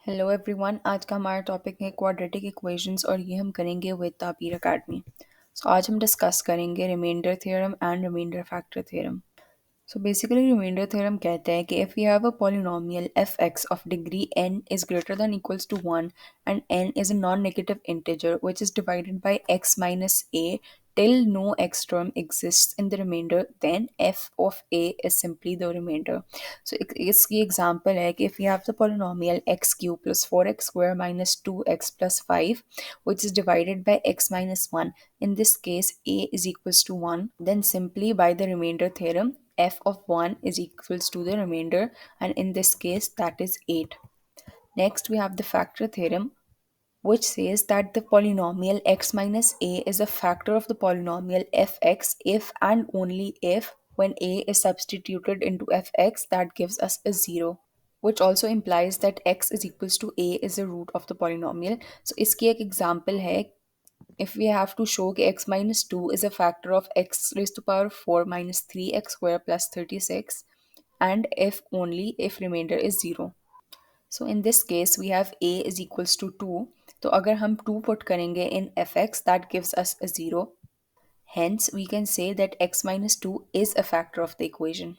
Hello everyone. आज का हमारा टॉपिक है क्वाड्रेटिक इक्वेशंस और ये हम करेंगे विद ताबीर अकेडमी। सो आज हम डिस्कस करेंगे remainder theorem and remainder factor theorem. So basically remainder theorem कहता है कि if we have a polynomial fx of degree n is greater than equals to 1 and n is a non-negative integer which is divided by x minus a till no x term exists in the remainder, then f of a is simply the remainder. So इसकी example है कि if we have the polynomial x cube plus 4x square minus 2x plus 5 which is divided by x minus 1, in this case a is equals to 1, then simply by the remainder theorem f of 1 is equals to the remainder, and in this case that is 8. Next we have the factor theorem, which says that the polynomial x minus a is a factor of the polynomial fx if and only if when a is substituted into fx that gives us a 0, which also implies that x is equals to a is the root of the polynomial. So इसकी एक example है, if we have to show that x minus 2 is a factor of x raised to power 4 minus 3x square plus 36, and if only if remainder is 0. So in this case we have a is equals to 2. तो अगर हम 2 put करेंगे in fx, that gives us a 0. Hence we can say that x minus 2 is a factor of the equation.